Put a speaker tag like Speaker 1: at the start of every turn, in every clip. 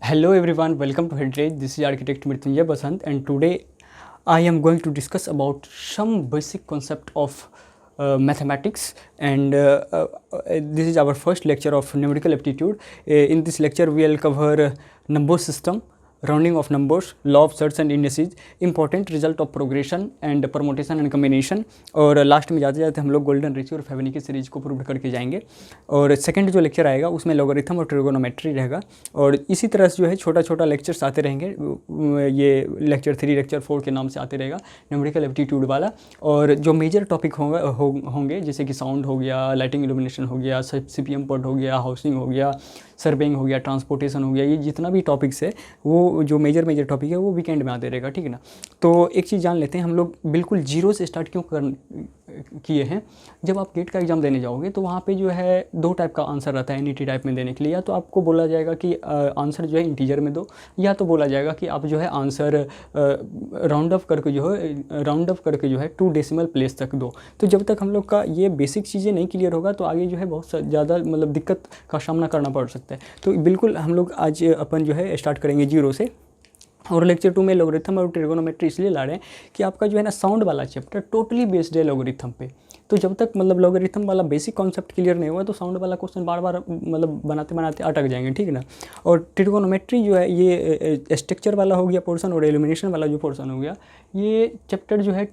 Speaker 1: Hello everyone, welcome to Headrage. This is architect Mrityunjay Basant, and today I am going to discuss about some basic concept of mathematics, and this is our first lecture of numerical aptitude. In this lecture we will cover number system, rounding of numbers, law of surds and indices, important result of progression and permutation and combination, और last में जाते जाते हम लोग golden ratio और Fibonacci series को prove करके जाएंगे। और सेकंड जो लेक्चर आएगा उसमें लॉगरिथम और ट्रिगोनोमेट्री रहेगा, और इसी तरह से जो है छोटा छोटा लेक्चर्स आते रहेंगे। ये लेक्चर 3 लेक्चर 4 के नाम से आते रहेगा न्यूमेरिकल एप्टीट्यूड वाला। और जो मेजर टॉपिक होंगे जैसे कि साउंड हो गया, लाइटिंग इल्यूमिनेशन हो गया, CPM पॉट हो गया, हाउसिंग हो गया, सर्वेइंग हो गया, ट्रांसपोर्टेशन हो गया, ये जितना भी टॉपिक्स है वो जो मेजर टॉपिक है वो वीकेंड में आते रहेगा, ठीक है ना। तो एक चीज़ जान लेते हैं, हम लोग बिल्कुल जीरो से स्टार्ट क्यों किए हैं। जब आप गेट का एग्ज़ाम देने जाओगे तो वहाँ पे जो है 2 टाइप का आंसर रहता है एनईटी टाइप में देने के लिए। या तो आपको बोला जाएगा कि आंसर जो है इंटीजर में दो, या तो बोला जाएगा कि आप जो है आंसर राउंड अप करके जो है 2 डेसिमल प्लेस तक दो। तो जब तक हम लोग का ये बेसिक चीज़ें नहीं क्लियर होगा तो आगे जो है बहुत ज़्यादा मतलब दिक्कत का सामना करना पड़ सकता है। तो बिल्कुल हम लोग आज अपन जो है स्टार्ट करेंगे जीरो से। और लेक्चर 2 में लॉगरिथम और ट्रिगोनोमेट्री इसलिए ला रहे हैं कि आपका जो है ना साउंड वाला चैप्टर टोटली बेस्ड है लॉगरिथम पे। तो जब तक मतलब लॉगरिथम वाला बेसिक कॉन्सेप्ट क्लियर नहीं हुआ तो साउंड वाला क्वेश्चन बार बार मतलब बनाते बनाते अटक जाएंगे, ठीक है ना। और ट्रिगोनोमेट्री जो है ये स्ट्रक्चर वाला हो गया पोर्सन, और इल्यूमिनेशन वाला जो पोर्सन हो गया, ये चैप्टर जो है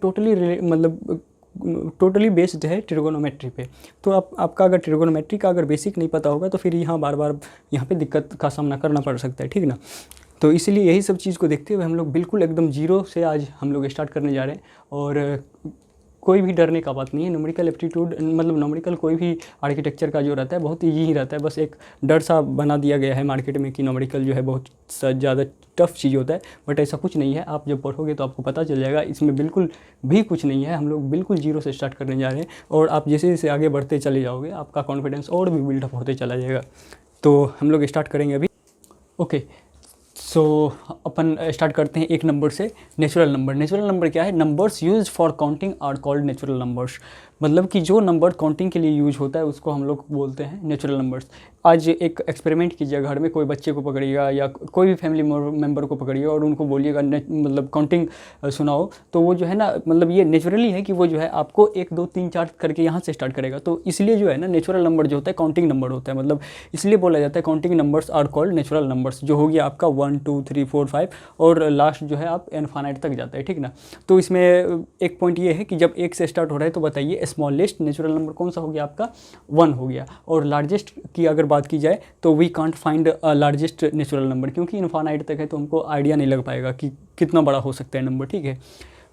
Speaker 1: टोटली बेस्ड है ट्रिगोनोमेट्री पे। तो आपका अगर ट्रिगोनोमेट्री का अगर बेसिक नहीं पता होगा तो फिर यहाँ बार बार यहाँ पे दिक्कत का सामना करना पड़ सकता है, ठीक है ना। तो इसीलिए यही सब चीज़ को देखते हुए हम लोग बिल्कुल एकदम जीरो से आज हम लोग स्टार्ट करने जा रहे हैं। और कोई भी डरने का बात नहीं है। न्यूमेरिकल एप्टीट्यूड मतलब न्यूमेरिकल कोई भी आर्किटेक्चर का जो रहता है बहुत ईजी ही रहता है। बस एक डर सा बना दिया गया है मार्केट में कि न्यूमेरिकल जो है बहुत ज़्यादा टफ चीज़ होता है, बट ऐसा कुछ नहीं है। आप जब पढ़ोगे तो आपको पता चल जाएगा इसमें बिल्कुल भी कुछ नहीं है। हम लोग बिल्कुल जीरो से स्टार्ट करने जा रहे हैं, और आप जैसे जैसे आगे बढ़ते चले जाओगे आपका कॉन्फिडेंस और भी बिल्डअप होते चला जाएगा। तो हम लोग स्टार्ट करेंगे अभी। ओके, सो अपन स्टार्ट करते हैं एक नंबर से। नेचुरल नंबर क्या है? Numbers use for counting are called natural numbers. मतलब कि जो नंबर काउंटिंग के लिए यूज होता है उसको हम लोग बोलते हैं नेचुरल नंबर्स। आज एक एक्सपेरिमेंट कीजिए, घर में कोई बच्चे को पकड़िएगा या कोई भी फैमिली मेम्बर को पकड़िएगा और उनको बोलिएगा मतलब काउंटिंग सुनाओ, तो वो जो है ना मतलब ये नेचुरली है कि वो जो है आपको 1 2 3 4 करके यहाँ से स्टार्ट करेगा। तो इसलिए जो है ना नेचुरल नंबर जो होता है काउंटिंग नंबर होता है। मतलब इसलिए बोला जाता है counting numbers are called natural numbers. जो हो गया आपका 1 2 3 4 5 और लास्ट जो है आप इनफाइनाइट तक जाता है, ठीक ना। तो इसमें एक पॉइंट ये है कि जब 1 से स्टार्ट हो रहा है तो बताइए स्मॉलेस्ट नेचुरल नंबर कौन सा हो गया आपका? 1 हो गया। और लार्जेस्ट की अगर बात की जाए तो we can't find largest natural number, क्योंकि इनफाइनाइट तक है तो हमको आइडिया नहीं लग पाएगा कि कितना बड़ा हो सकता है नंबर, ठीक है।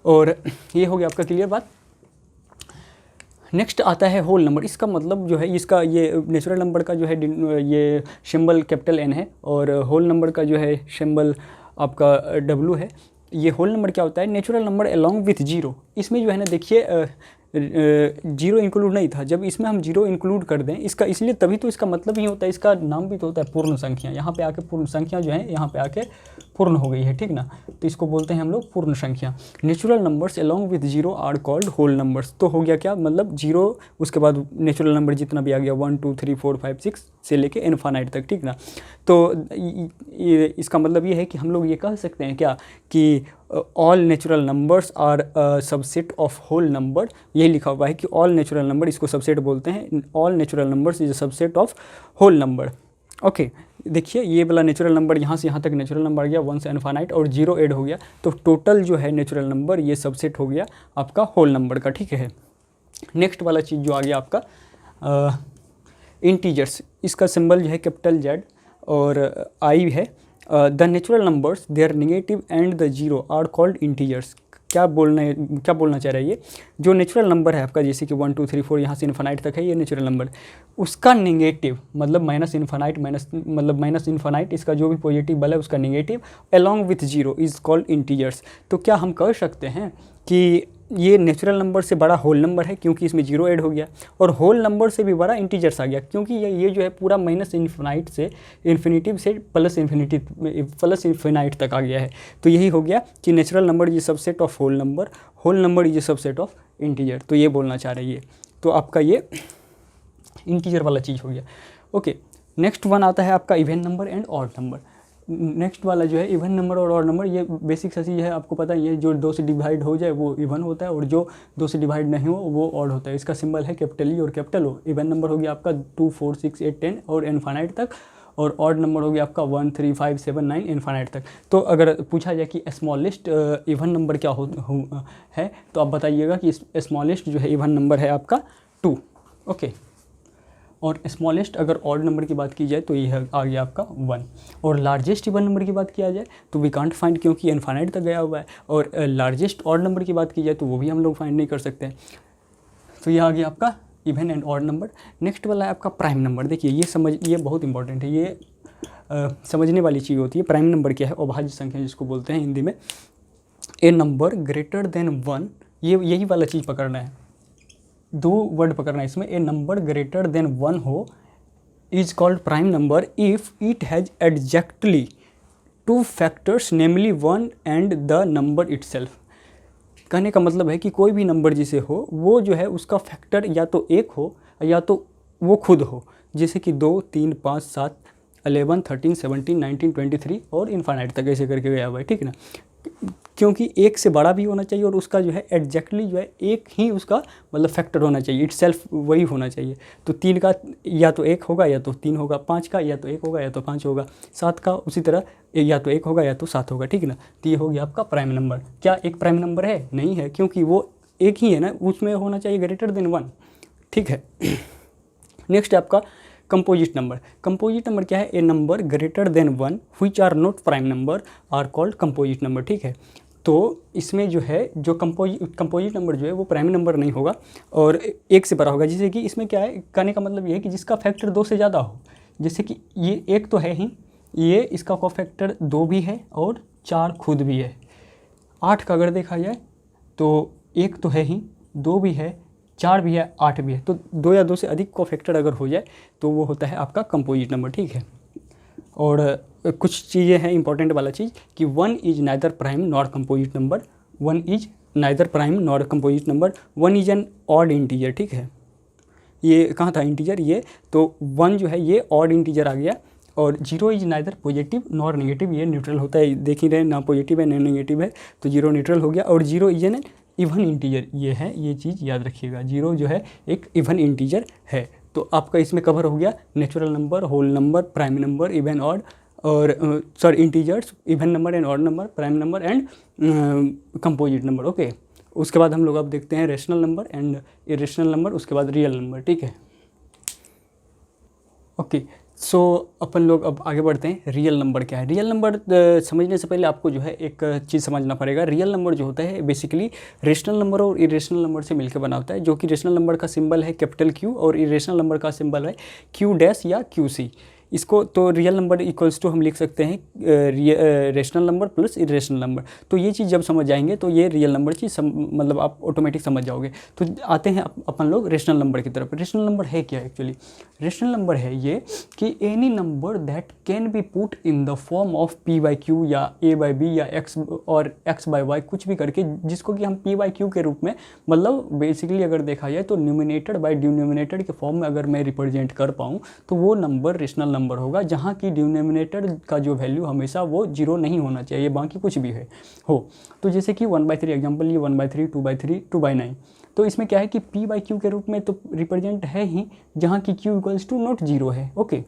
Speaker 1: और ये हो गया आपका क्लियर बात। नेक्स्ट आता है होल नंबर। इसका मतलब जो है इसका ये नेचुरल नंबर का जो है ये सिंबल कैपिटल N है, और होल नंबर का जो है सिंबल आपका W है। ये होल नंबर क्या होता है? Natural number along with zero. इसमें जो है ना देखिए जीरो इंक्लूड नहीं था, जब इसमें हम जीरो इंक्लूड कर दें इसका, इसलिए तभी तो इसका मतलब ही होता है, इसका नाम भी तो होता है पूर्ण संख्या। यहाँ पे आके पूर्ण संख्या जो है यहाँ पे आके पूर्ण हो गई है, ठीक ना। तो इसको बोलते हैं हम लोग पूर्ण संख्या। Natural numbers along with zero are called whole numbers. तो हो गया क्या मतलब जीरो, उसके बाद नेचुरल नंबर जितना भी आ गया 1 2 3 4 5 6 से लेके इनफाइनाइट तक, ठीक ना। तो इसका मतलब ये है कि हम लोग ये कह सकते हैं क्या कि all natural numbers are subset of whole number. यही लिखा हुआ है कि ऑल नेचुरल नंबर, इसको सबसेट बोलते हैं। All natural numbers is a subset of whole number. Okay, देखिए ये वाला नेचुरल नंबर यहाँ से यहाँ तक नेचुरल नंबर आ गया 1 से इनफाइनाइट, और जीरो ऐड हो गया तो टोटल जो है नेचुरल नंबर ये सबसेट हो गया आपका होल नंबर का, ठीक है। नेक्स्ट वाला चीज़ जो आ गया आपका इंटीजर्स। इसका सिंबल जो है कैपिटल Z और I है। The natural numbers their negative and the zero are called integers. क्या बोलना चाह रहा है ये? जो नेचुरल नंबर है आपका, जैसे कि 1 2 3 4 यहाँ से इनफाइनाइट तक है ये नेचुरल नंबर, उसका नेगेटिव मतलब माइनस इनफाइनाइट इसका जो भी पॉजिटिव वाला है उसका negative along with zero is called integers. तो क्या हम कह सकते हैं कि ये नेचुरल नंबर से बड़ा होल नंबर है क्योंकि इसमें जीरो ऐड हो गया, और होल नंबर से भी बड़ा इंटीजर्स आ गया क्योंकि ये जो है पूरा माइनस इन्फिनाइट से इन्फिनिटिव से प्लस इन्फिनाइट तक आ गया है। तो यही हो गया कि natural number is subset of whole number is subset of integer. तो ये बोलना चाह रही है। तो आपका ये इंटीजर वाला चीज़ हो गया। ओके, नेक्स्ट वन आता है आपका even number and odd number. Next वाला जो है इवन नंबर और ऑड नंबर, ये बेसिक सा चीज़ है, आपको पता है, ये जो 2 से डिवाइड हो जाए वो इवन होता है और जो 2 से डिवाइड नहीं हो वो ऑड होता है। इसका सिंबल है कैपिटल ई और कैपिटल ओ। इवन नंबर हो गया आपका 2, 4, 6, 8, 10 और इनफाइनाइट तक, और ऑड नंबर हो गया आपका 1, 3, 5, 7, 9 इनफाइनाइट तक। तो अगर पूछा जाए कि स्मॉलेस्ट इवन नंबर क्या है, तो आप बताइएगा कि स्मॉलेस्ट जो है इवन नंबर है आपका 2। ओके, और स्मॉलेस्ट अगर ऑड नंबर की बात की जाए तो ये आ गया आपका 1। और लार्जेस्ट इवन नंबर की बात किया जाए तो वी कांट फाइंड, क्योंकि इनफाइनाइट तक गया हुआ है। और लार्जेस्ट ऑड नंबर की बात की जाए तो वो भी हम लोग फाइंड नहीं कर सकते। तो ये आ गया आपका even and odd number. Next वाला है आपका प्राइम नंबर। देखिए ये बहुत इंपॉर्टेंट है, ये समझने वाली चीज़ होती है। प्राइम नंबर क्या है? अभाज्य संख्या जिसको बोलते हैं हिंदी में। ए नंबर ग्रेटर देन 1, ये यही वाला चीज़ पकड़ना है, 2 वर्ड पकड़ना है इसमें। ए नंबर ग्रेटर देन 1 हो is called prime number if it has exactly 2 factors namely 1 and the number itself. कहने का मतलब है कि कोई भी नंबर जिसे हो वो जो है उसका फैक्टर या तो 1 हो या तो वो खुद हो, जैसे कि 2, 3, 5, 7, 11, 13, 17, 19, 23 और इनफाइनाइट तक ऐसे करके गया हुआ है, ठीक है ना। क्योंकि 1 से बड़ा भी होना चाहिए और उसका जो है एग्जैक्टली जो है 1 ही उसका मतलब फैक्टर होना चाहिए, इटसेल्फ वही होना चाहिए। तो 3 का या तो 1 होगा या तो 3 होगा, 5 का या तो 1 होगा या तो 5 होगा, 7 का उसी तरह या तो 1 होगा या तो 7 होगा, ठीक है ना। तो ये हो गया आपका प्राइम नंबर। क्या एक प्राइम नंबर है? नहीं है, क्योंकि वो एक ही है ना, उसमें होना चाहिए ग्रेटर देन 1, ठीक है। नेक्स्ट है आपका कंपोजिट नंबर। कंपोजिट नंबर क्या है? A number greater than 1 which are not prime number are called composite number, ठीक है। तो इसमें जो है जो कंपोजिट नंबर जो है वो प्राइम नंबर नहीं होगा और 1 से बड़ा होगा। जैसे कि इसमें क्या है, कहने का मतलब ये है कि जिसका फैक्टर 2 से ज़्यादा हो। जैसे कि ये 1 तो है ही, ये इसका कोफैक्टर 2 भी है और 4 खुद भी है। 8 का अगर देखा जाए तो 1 तो है ही, 2 भी है, 4 भी है, 8 भी है। तो 2 या 2 से अधिक कोफैक्टर अगर हो जाए तो वो होता है आपका कंपोजिट नंबर, ठीक है। और कुछ चीज़ें हैं इंपॉर्टेंट वाला चीज़ कि 1 is neither prime nor composite number, 1 is neither prime nor composite number, 1 is an odd integer, ठीक है। ये कहाँ था इंटीजर? ये तो 1 जो है ये ऑड इंटीजर आ गया। और 0 is neither positive nor negative, ये न्यूट्रल होता है, देख ही रहे, ना पॉजिटिव है ना नेगेटिव है, तो 0 न्यूट्रल हो गया। और 0 इज एन इवन इंटीजर, ये है, ये चीज़ याद रखिएगा, 0 जो है एक इवन इंटीजर है। तो आपका इसमें कवर हो गया natural number, whole number, prime number, even odd और integers, even number and odd number, prime number and composite number, okay. उसके बाद हम लोग अब देखते हैं rational number and irrational number, उसके बाद रियल नंबर, ठीक है। ओके, सो अपन लोग अब आगे बढ़ते हैं। रियल नंबर क्या है? रियल नंबर समझने से पहले आपको जो है एक चीज़ समझना पड़ेगा। रियल नंबर जो होता है बेसिकली रेशनल नंबर और इरेशनल नंबर से मिलकर बना होता है। जो कि रेशनल नंबर का सिंबल है कैपिटल Q और इरेशनल नंबर का सिंबल है Q' या QC। इसको तो रियल नंबर इक्वल्स टू हम लिख सकते हैं rational number plus irrational number. तो ये चीज़ जब समझ जाएंगे तो ये रियल नंबर चीज़ मतलब आप ऑटोमेटिक समझ जाओगे। तो आते हैं अपन लोग रेशनल नंबर की तरफ। रेशनल नंबर है क्या एक्चुअली? रेशनल नंबर है ये कि any number that can B put in the form of P/Q या A/B या X और X/Y कुछ भी करके, जिसको कि हम P/Q के रूप में मतलब बेसिकली अगर देखा जाए तो न्यूमिनेटेड बाय डिनोमिनेटेड के फॉर्म में अगर मैं रिप्रेजेंट कर पाऊँ तो वो नंबर रेशनल नंबर होगा, जहाँ की डिनोमिनेटर का जो वैल्यू हमेशा वो 0 नहीं होना चाहिए, बाकी कुछ भी है हो। तो जैसे कि 1/3 एग्जांपल, ये 1/3, 2/3, 2/9। तो इसमें क्या है कि P/Q के रूप में तो रिप्रेजेंट है ही, जहाँ की Q इक्वल्स टू नॉट 0 है, ओके।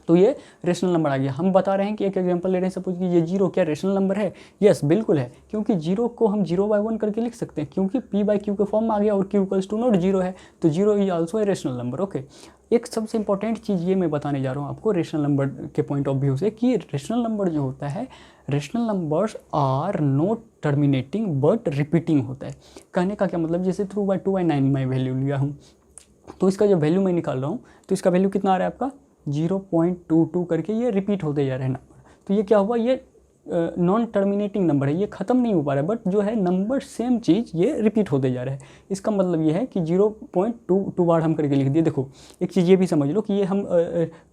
Speaker 1: तो ये रेशनल नंबर आ गया। हम बता रहे हैं कि एक एग्जांपल ले रहे हैं, सपोज कि ये 0 क्या रेशनल नंबर है? यस, बिल्कुल है, क्योंकि 0 को हम 0/1 करके लिख सकते हैं, क्योंकि P/Q के फॉर्म में आ गया और Q इक्वल्स टू नॉट 0 है, तो 0 is also a rational number, okay. एक सबसे इंपॉर्टेंट चीज़ ये मैं बताने जा रहा हूँ आपको रेशनल नंबर के पॉइंट ऑफ व्यू से, कि रेशनल नंबर जो होता है, rational numbers are not terminating but repeating होता है। कहने का क्या मतलब, जैसे 2/9 मैं वैल्यू लिया हूँ, तो इसका जो वैल्यू मैं निकाल रहा हूँ तो इसका वैल्यू कितना आ रहा है आपका 0.22 करके ये रिपीट होते जा रहे हैं नंबर। तो ये क्या हुआ, ये नॉन टर्मिनेटिंग नंबर है, ये ख़त्म नहीं हो पा रहा है, बट जो है नंबर सेम चीज़ ये रिपीट होते जा रहा है। इसका मतलब ये है कि 0.22 बार हम करके लिख दिए। देखो एक चीज़ ये भी समझ लो कि ये हम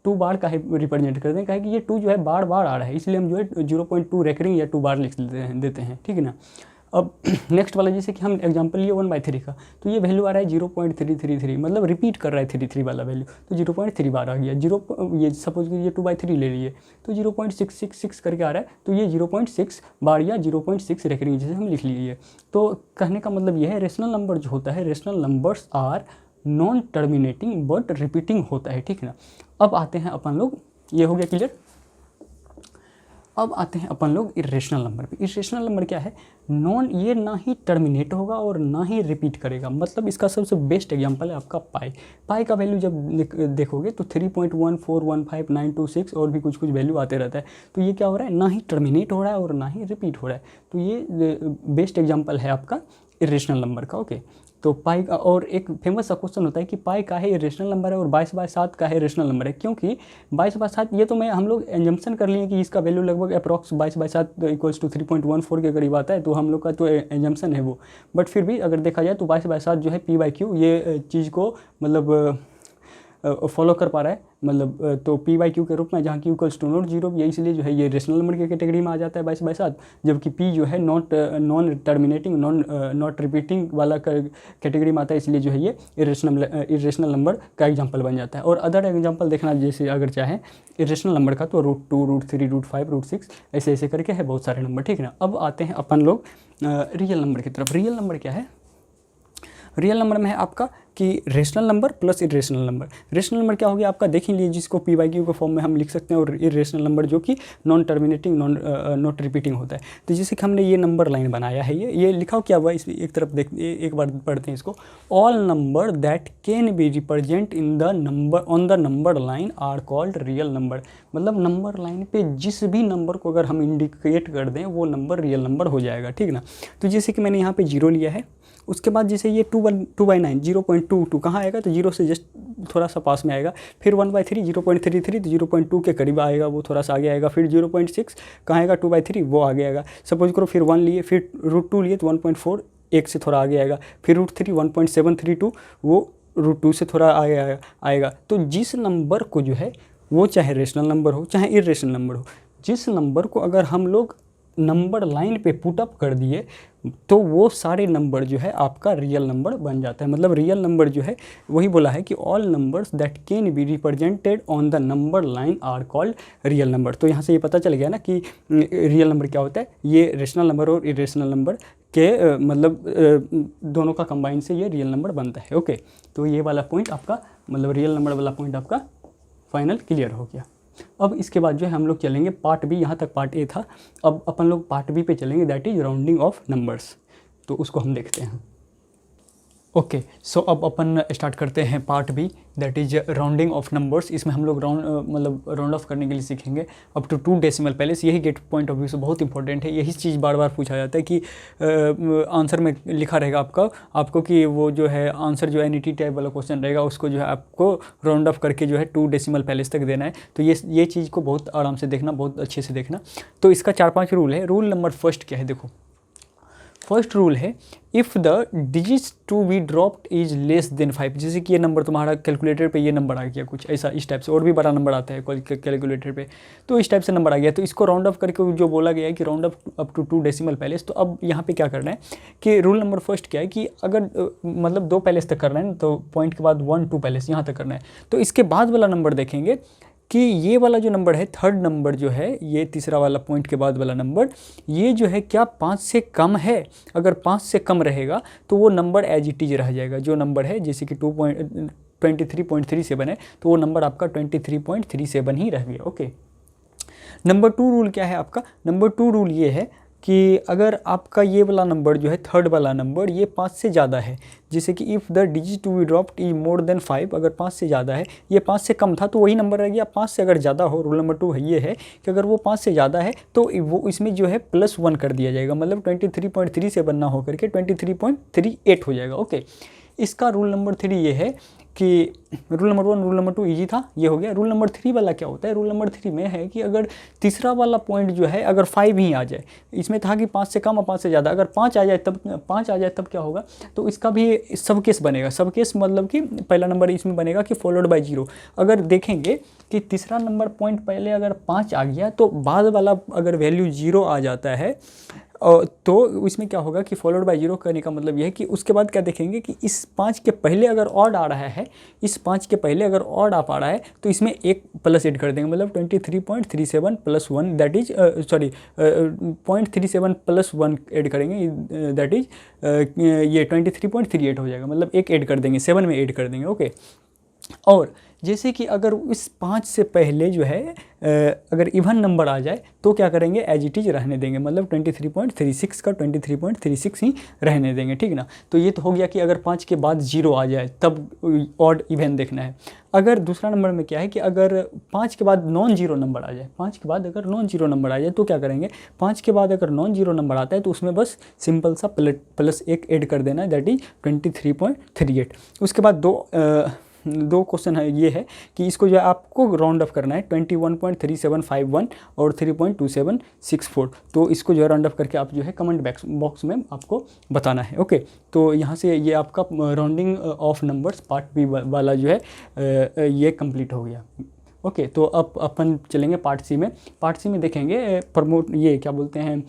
Speaker 1: 2 बार का रिप्रेजेंट करते हैं, कहे कि ये 2 जो है बार बार आ रहा है, इसलिए हम जो है 0.2 रेकरिंग या 2 बार लिख देते हैं, ठीक है ना। अब नेक्स्ट वाला जैसे कि हम एग्जांपल लिए 1/3 का, तो ये वैल्यू आ रहा है 0.333, मतलब रिपीट कर रहा है 33 वाला वैल्यू, तो 0.3 बार आ गया। ये सपोज कि ये 2/3 ले लिए तो 0.666 करके आ रहा है, तो ये 0.6 बार या 0.6 रेकरिंग जैसे हम लिख लिए। तो कहने का मतलब ये है रेशनल नंबर जो होता है, rational numbers are non terminating but repeating होता है, ठीक है ना। अब आते हैं अपन लोग, ये हो गया क्लियर। अब आते हैं अपन लोग इरेशनल नंबर पे। इरेशनल नंबर क्या है, ये ना ही टर्मिनेट होगा और ना ही रिपीट करेगा। मतलब इसका सबसे बेस्ट एग्जांपल है आपका पाई का वैल्यू जब देखोगे तो 3.1415926 और भी कुछ वैल्यू आते रहता है। तो ये क्या हो रहा है, ना ही टर्मिनेट हो रहा है और ना ही रिपीट हो रहा है। तो ये बेस्ट एग्जाम्पल है आपका इरेशनल नंबर का, ओके। तो पाई का, और एक फेमस सा क्वेश्चन होता है कि पाई का है इरेशनल नंबर है और 22/7 का है रेशनल नंबर है। क्योंकि 22/7 ये तो हम लोग एजम्पशन कर लिए कि इसका वैल्यू लगभग अप्रॉक्स 22/7 इक्वल्स टू 3.14 के करीब आता है, तो हम लोग का तो एजम्पशन है वो। बट फिर भी अगर देखा जाए तो 22/7 जो है P/Q ये चीज़ को मतलब फॉलो कर पा रहा है, मतलब तो P/Q के रूप में, जहाँ Q = 0, ये इसलिए जो है ये रेशनल नंबर की कैटेगरी में आ जाता है 22/7, जबकि P जो है नॉन टर्मिनेटिंग नॉट रिपीटिंग वाला कैटेगरी में आता है, इसलिए जो है ये इरेशनल नंबर का एग्जांपल बन जाता है। और अदर एग्जांपल देखना जैसे अगर चाहें इरेशनल नंबर का, तो √2, √3, √5, √6 ऐसे ऐसे करके है बहुत सारे नंबर, ठीक है ना। अब आते हैं अपन लोग रियल नंबर की तरफ। रियल नंबर क्या है, रियल नंबर में है आपका कि rational number plus irrational number. Rational number क्या हो गया आपका, देख ही लीजिए, जिसको P/Q के फॉर्म में हम लिख सकते हैं, और इरेशनल नंबर जो कि नॉन टर्मिनेटिंग नॉट रिपीटिंग होता है। तो जैसे कि हमने ये नंबर लाइन बनाया है, ये लिखा क्या हुआ है, इस एक तरफ एक बार पढ़ते हैं इसको। All number that can be represent in the number on the number line are called real number. मतलब नंबर लाइन पे जिस भी नंबर को अगर हम इंडिकेट कर दें वो नंबर रियल नंबर हो जाएगा, ठीक ना। तो जैसे कि मैंने यहाँ पे 0 लिया है, उसके बाद जैसे ये 2/9 0.22 कहाँ आएगा, तो 0 से जस्ट थोड़ा सा पास में आएगा। फिर 1/3 0.33, तो 0.2 के करीब आएगा, वो थोड़ा सा आगे आएगा। फिर 0.6 कहाँ आएगा, 2/3 वो आगे आएगा। सपोज करो फिर 1 लिए, फिर √2 लिए तो 1.4 1 से थोड़ा आगे आएगा। फिर √3 1.732 वो √2 से थोड़ा आगे आएगा। तो जिस नंबर को जो है वो चाहे रेशनल नंबर हो चाहे इरेशनल नंबर हो, जिस नंबर को अगर हम लोग नंबर लाइन पे पुट अप कर दिए तो वो सारे नंबर जो है आपका रियल नंबर बन जाता है। मतलब रियल नंबर जो है वही बोला है कि all numbers that can be represented on the number line are called real number. तो यहाँ से ये पता चल गया ना कि रियल नंबर क्या होता है। ये रेशनल नंबर और इरेशनल नंबर के मतलब दोनों का कंबाइन से ये रियल नंबर बनता है, ओके। तो ये वाला पॉइंट आपका, मतलब रियल नंबर वाला पॉइंट आपका फाइनल क्लियर हो गया। अब इसके बाद जो है हम लोग चलेंगे पार्ट बी। यहाँ तक पार्ट ए था, अब अपन लोग पार्ट बी पे चलेंगे, that is rounding off numbers. तो उसको हम देखते हैं, ओके। सो अब अपन स्टार्ट करते हैं part B, that is rounding off numbers. इसमें हम लोग राउंड ऑफ करने के लिए सीखेंगे अप टू 2 डेसिमल प्लेस। यही गेट पॉइंट ऑफ व्यू से बहुत इंपॉर्टेंट है। यही चीज़ बार बार पूछा जाता है कि आंसर में लिखा रहेगा आपको कि वो जो है आंसर जो NET टाइप वाला क्वेश्चन रहेगा उसको जो है आपको राउंड ऑफ करके जो है 2 डेसिमल प्लेस तक देना है। तो ये चीज़ को बहुत आराम से देखना, बहुत अच्छे से देखना। तो इसका 4-5 रूल है। रूल नंबर फर्स्ट क्या है, देखो फर्स्ट रूल है if the digits to be dropped is less than 5। जैसे कि ये नंबर तुम्हारा कैलकुलेटर पे ये नंबर आ गया कुछ ऐसा, इस टाइप से, और भी बड़ा नंबर आता है कैलकुलेटर पे, तो इस टाइप से नंबर आ गया। तो इसको राउंड ऑफ करके जो बोला गया है कि round off up to 2 decimal place. तो अब यहाँ पे क्या करना है कि रूल नंबर फर्स्ट क्या है कि अगर मतलब 2 प्लेस तक करना है ना, तो पॉइंट के बाद 1-2 प्लेस यहाँ तक करना है। तो इसके बाद वाला नंबर देखेंगे कि ये वाला जो नंबर है, थर्ड नंबर जो है, ये तीसरा वाला पॉइंट के बाद वाला नंबर, ये जो है क्या 5 से कम है। अगर 5 से कम रहेगा तो वो नंबर एज इट इज रह जाएगा। जो नंबर है जैसे कि 23.37 है तो वो नंबर आपका 23.37 ही रह गया, ओके। नंबर 2 रूल क्या है आपका, नंबर 2 रूल ये है कि अगर आपका ये वाला नंबर जो है थर्ड वाला नंबर ये 5 से ज़्यादा है, जैसे कि if the digit to be dropped is more than 5, अगर 5 से ज़्यादा है, ये 5 से कम था तो वही नंबर रह गया। 5 से अगर ज़्यादा हो, रूल नंबर 2 है ये है कि अगर वो 5 से ज़्यादा है तो वो इसमें जो है +1 कर दिया जाएगा। मतलब 23.3 से बनना हो करके 23.38 हो जाएगा, ओके। इसका रूल नंबर 3 ये है कि rule number 1 rule number 2 easy था, ये हो गया। रूल नंबर 3 वाला क्या होता है, रूल नंबर 3 में है कि अगर तीसरा वाला पॉइंट जो है अगर 5 ही आ जाए, इसमें था कि 5 से कम और 5 से ज़्यादा, अगर 5 आ जाए तब क्या होगा, तो इसका भी सब केस बनेगा। सब केस मतलब कि पहला नंबर इसमें बनेगा कि फॉलोड बाय 0। अगर देखेंगे कि तीसरा नंबर पॉइंट पहले अगर 5 आ गया तो बाद वाला अगर वैल्यू 0 आ जाता है तो इसमें क्या होगा कि फॉलोड बाय 0 करने का मतलब यह है कि उसके बाद क्या देखेंगे कि इस 5 के पहले अगर ऑड आ रहा है, इस 5 के पहले अगर ऑड आ पा रहा है तो इसमें एक प्लस ऐड कर देंगे, मतलब 23.37 plus 1 that is 0.37 plus 1 add करेंगे, दैट इज ये 23.38 हो जाएगा, मतलब एक ऐड कर देंगे, 7 में ऐड कर देंगे। ओके, और जैसे कि अगर इस 5 से पहले जो है अगर इवन नंबर आ जाए तो क्या करेंगे, एज इट इज रहने देंगे, मतलब 23.36 का 23.36 ही रहने देंगे, ठीक ना। तो ये तो हो गया कि अगर 5 के बाद 0 आ जाए तब ऑड इवन देखना है। अगर दूसरा नंबर में क्या है कि अगर 5 के बाद नॉन जीरो नंबर आ जाए, 5 के बाद अगर नॉन जीरो नंबर आ जाए तो क्या करेंगे, 5 के बाद अगर नॉन जीरो नंबर आता है तो उसमें बस सिंपल सा प्लस एक ऐड कर देना है, दैट इज 23.38। उसके बाद दो क्वेश्चन है, ये है कि इसको जो है आपको राउंड अप करना है 21.3751 और 3.2764। तो इसको जो है राउंड अप करके आप जो है कमेंट बॉक्स में आपको बताना है। ओके, तो यहाँ से ये आपका rounding off numbers part B वाला जो है ये कंप्लीट हो गया। ओके, तो अब अपन चलेंगे पार्ट सी में। पार्ट सी में देखेंगे ये क्या बोलते हैं